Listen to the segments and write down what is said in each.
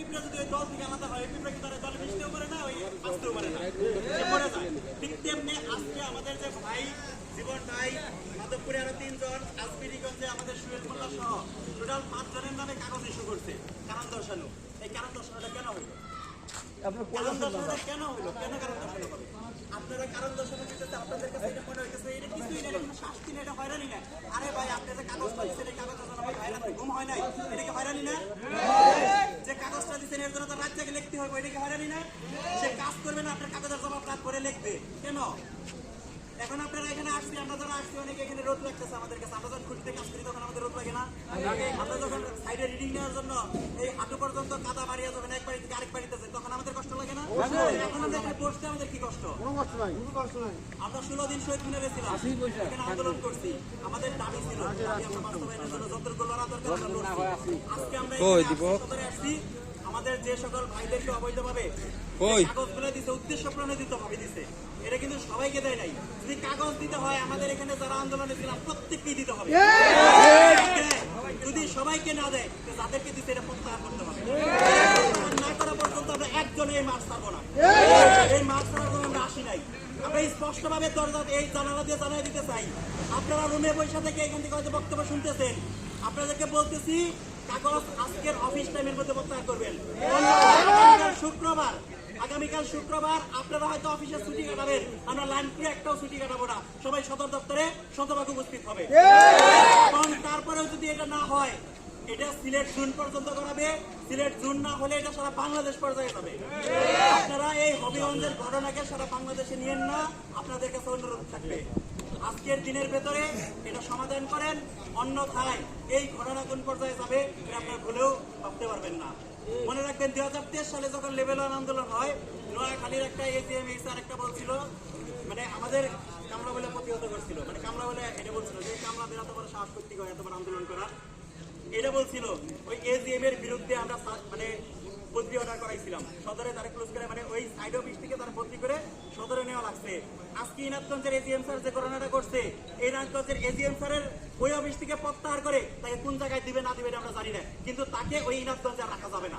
পিঁপড়া যদি ওই দল থেকে আলাদা হয়, পিঁপড়া কি তারা জলে মিশতেও পারে না, ওই আসতেও পারে না, সে মরে যায়। ঠিক তেমনি আজকে আমাদের যে ভাই জীবন ভাই, মাধবপুরে আরো 3 জন, আজমিরিগঞ্জে আমাদের সুয়েল মোল্লা সহ টোটাল 5 জনের নামে কাগজ ইস্যু করছে কারণ দর্শানো। এই কারণ দর্শানোটা কেন হইলো? কারণ দর্শানোটা কেন হইলো? কেন কারণ দর্শানো হবে? আপনারা কারণ দর্শানো দিতেছে, আপনাদের কাছে এটা মনে হইতেছে এটা কিছুই না, এটা শাস্তি না, এটা হয়রানি না। আরে ভাই, আপনি যে কাগজটা দিচ্ছেন, এই কাগজের জন্য ভাই রাতে ঘুম হয় নাই, এটা কি হয়রানি না? যে কাগজটা দিচ্ছেন এর জন্য তো রাত জেগে লিখতে হবে, এটা কি হয়রানি না? সে কাজ করবে না, আপনার কাগজের জবাব রাত করে লিখবে কেন? এখন আপনারা এখানে আসছি, আমরা যারা আসছি অনেকে এখানে রোদ লাগতেছে আমাদের কাছে, আমরা যখন খুঁটিতে কাজ করি তখন আমাদের রোদ লাগে না? আমরা যখন সাইডে রিডিং নেওয়ার জন্য এই হাঁটু পর্যন্ত কাদা বাড়িয়া যখন এক বাড়ি থেকে আরেক বাড়িতে যাই তখন আমাদের কষ্ট লাগে না? এখন আমরা এখানে বসতে আমাদের কি কষ্ট? আমরা 16 দিন শহীদ মিনারে ছিলাম, এখানে আন্দোলন করছি, আমাদের দাবি ছিল দাবি আমরা বাস্তবায়নের জন্য যতটুকু লড়া দরকার আমরা লড়ছি। আজকে আমরা এখানে আসছি, আমাদের যে সকল ভাইদেরকে অবৈধভাবে কাগজগুলো দিচ্ছে, উদ্দেশ্য প্রণোদিত ভাবে দিচ্ছে, এটা কিন্তু সবাইকে দেয় নাই। যদি কাগজ দিতে হয় আমাদের এখানে যারা আন্দোলনে ছিলাম প্রত্যেককেই দিতে হবে। যদি সবাইকে না দেয় যাদেরকে দিচ্ছে এটা প্রত্যাহার করতে হবে। না করা পর্যন্ত আমরা একজনে এই মার্চ ছাড়বো না। এই মার্চ ছাড়ার জন্য আমরা আসি নাই। আমরা স্পষ্টভাবে দরজা এই জানালা দিয়ে জানাই দিতে চাই, আপনারা রুমে বসে থেকে এখান থেকে হয়তো বক্তব্য শুনতেছেন, আপনাদেরকে বলতেছি কাগজ আজকের অফিস টাইমের মধ্যে প্রত্যাহার করবেন। আগামীকাল শুক্রবার আপনারা হয়তো অফিসে ছুটি কাটাবেন, আমরা লাইন করে একটাও ছুটি কাটাবো না, সবাই সদর দপ্তরে শতভাগ উপস্থিত হবে। এবং তারপরেও যদি এটা না হয়, এটা সিলেট জুন পর্যন্ত করাবে, সিলেট জুন না হলে এটা সারা বাংলাদেশ পর্যায়ে যাবে। আপনারা এই হবিগঞ্জের ঘটনাকে সারা বাংলাদেশে নিয়েন না, আপনাদের কাছে অনুরোধ থাকবে আজকের দিনের ভেতরে এটা সমাধান করেন, অন্যথায় এই ঘটনা কোন পর্যায়ে যাবে এটা আপনারা ভুলেও ভাবতে পারবেন না। মনে রাখবেন 2023 সালে যখন লেভেল 1 আন্দোলন হয়, নোয়াখালীর একটা এজিএম স্যার একটা বলছিল, মানে আমাদের কামরা বলে প্রতিহত করছিল, মানে কামরা বলে এটা বলছিল যে কামরাদের এত বড় সাহস করতে হয় এত বড় আন্দোলন করা, এটা বলছিল। ওই এজিএম এর বিরুদ্ধে আমরা মানে বদলি অর্ডার করাইছিলাম, সদরে তারা ক্লোজ করে, মানে ওই সাইড অফিস থেকে তারা বদলি করে সদরে নেওয়া লাগছে। আজকে ইনাথগঞ্জের এজিএম স্যার যে ঘটনাটা করছে, এই ইনাথগঞ্জের এজিএম স্যারের ওই অফিস থেকে প্রত্যাহার করে তাকে কোন জায়গায় দিবে না দিবে আমরা জানি না, কিন্তু তাকে ওই ইনাথগঞ্জে রাখা যাবে না।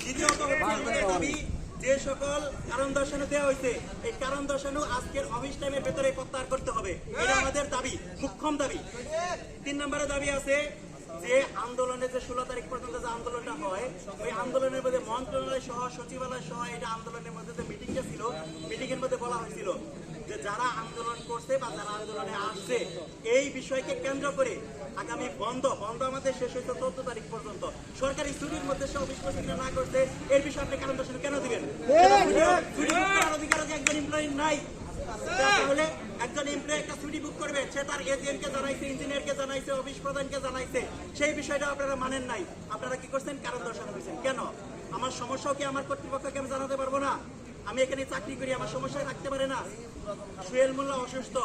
দ্বিতীয়ত আমাদের দাবি, যে সকল কারণ দর্শানো দেওয়া হয়েছে এই কারণ দর্শানো আজকের অফিস টাইমের ভেতরে প্রত্যাহার করতে হবে, এটা আমাদের দাবি, মুখ্যম দাবি। 3 নম্বরে দাবি আছে যে আন্দোলনের যে 16 তারিখ পর্যন্ত যে আন্দোলনটা হয়, ওই আন্দোলনের মধ্যে মন্ত্রণালয় সহ সচিবালয় সহ এটা আন্দোলনের মধ্যে যে মিটিংটা ছিল, মিটিং এর মধ্যে বলা হয়েছিল যে যারা আন্দোলন করছে বা যারা আন্দোলনে আসছে এই বিষয়কে কেন্দ্র করে আগামী বন্ধ আমাদের শেষ হয়েছে 14 তারিখ পর্যন্ত, সরকারি ছুটির মধ্যে সে অফিস প্রতিক্রিয়া না করছে, এর বিষয়ে আপনি কারণ দর্শন কেন দিবেন? অধিকার একজন এমপ্লয়ি নাই, তাহলে একজন এমপ্লয়ি একটা ছুটি বুক করবে, সে তার এজেন্ট কে জানাইছে, ইঞ্জিনিয়ার কে জানাইছে, অফিস প্রধানকে জানাইছে, সেই বিষয়টা আপনারা মানেন নাই। আপনারা কি করছেন? কারণ দর্শানো হয়েছেন। কেন? আমার সমস্যাও কি আমার কর্তৃপক্ষকে আমি জানাতে পারবো না? আমি এখানে চাকরি করি, আমার সমস্যা থাকতে পারে না? সুহেল মোল্লা অসুস্থ,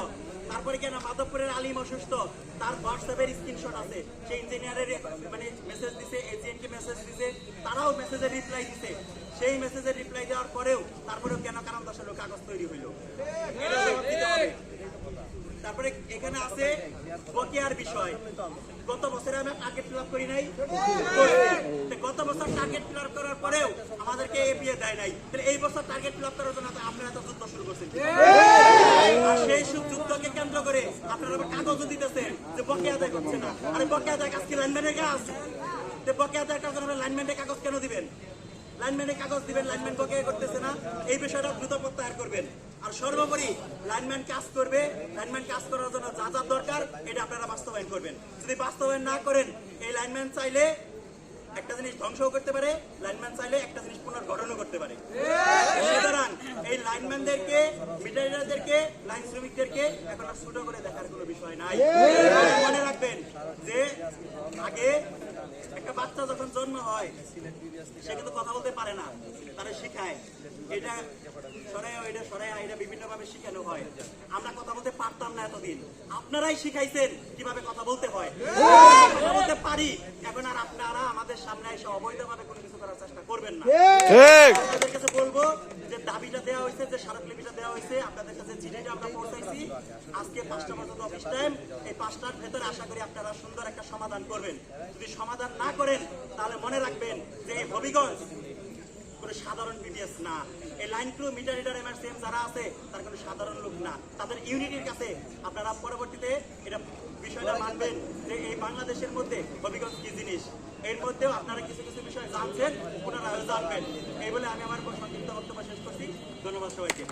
তারপরে কেন মাধবপুরের আলিম অসুস্থ, তার হোয়াটসঅ্যাপের স্ক্রিনশট আছে, সেই ইঞ্জিনিয়ারের মানে মেসেজ দিছে, এজেন্টকে মেসেজ দিছে, তারাও মেসেজের রিপ্লাই দিছে, সেই মেসেজের রিপ্লাই দেওয়ার পরেও তারপরেও কেন কারণ দর্শানোর কাগজ তৈরি হইল, এটা জবাব দিতে হবে। তারপরে এখানে আছে বকেয়ার বিষয়। গত বছরে আমরা টার্গেট ফিল আপ করি নাই, গত বছর টার্গেট ফিল আপ করার পরেও আমাদেরকে এপিএ দেয় নাই, তাহলে এই বছর টার্গেট ফিল আপ করার জন্য আপনারা এত যুদ্ধ শুরু করছেন। আর সেই যুদ্ধকে কেন্দ্র করে আপনারা কাগজও দিতেছেন যে বকেয়া আদায় করছে না। আরে বকেয়া আদায় কাজ কি লাইনম্যানের কাজ? বকেয়া আদায় কাজ লাইনম্যানের কাগজ কেন দিবেন? লাইনম্যানের কাগজ দিবেন, লাইনম্যান বকেয়া করতেছে না, এই বিষয়টা দ্রুত প্রত্যাহার করবেন। আর সর্বোপরি লাইনম্যান কাজ করবে, লাইনম্যান কাজ করার জন্য যা যা দরকার এটা আপনারা বাস্তবায়ন করবেন। যদি বাস্তবায়ন না করেন, এই লাইনম্যান চাইলে একটা জিনিস ধ্বংসও করতে পারে, লাইনম্যান চাইলে একটা জিনিস পুনর্গঠনও করতে পারে। সুতরাং এই লাইনম্যানদেরকে, মিটারিয়ারদেরকে, লাইন শ্রমিকদেরকে এখন আর ছোট করে দেখার কোনো বিষয় নাই। মনে রাখবেন যে আগে একটা বাচ্চা যখন জন্ম হয় সে কিন্তু কথা বলতে পারে না, তারা শিখায় এটা সরাই, এটা সরাই, এটা বিভিন্ন ভাবে শিখানো হয়। আমরা কথা বলতে পারতাম না এতদিন, আপনারাই শিখাইছেন কিভাবে কথা বলতে হয়, কথা বলতে পারি। এখন আর আপনারা আমাদের সামনে এসে অবৈধভাবে কোনো কিছু করার চেষ্টা করবেন না। আপনাদের কাছে বলবো যে দাবিটা দেওয়া হয়েছে, যে স্মারকলিপিটা দেওয়া হয়েছে, আপনাদের কাছে চিঠিটা আমরা পৌঁছাইছি। আজকে 5টা পর্যন্ত অফিস টাইম। এই 5টার ভেতরে আশা করি আপনারা সুন্দর একটা সমাধান করবেন। যদি সমাধান না করেন তাহলে মনে রাখবেন যে এই হবিগঞ্জ কোনো সাধারণ বিডিএস না। এই লাইন ক্রু, মিটার রিডার, এমআরসিএম যারা আছে তার কোনো সাধারণ লোক না। তাদের ইউনিটির কাছে আপনারা পরবর্তীতে এটা বিষয়টা মানবেন যে এই বাংলাদেশের মধ্যে হবিগঞ্জ কি জিনিস। এর মধ্যেও আপনারা কিছু কিছু বিষয় জানছেন, ওনারা জানবেন। এই বলে আমি আমার সংক্ষিপ্ত বক্তব্য শেষ করছি। ধন্যবাদ সবাইকে।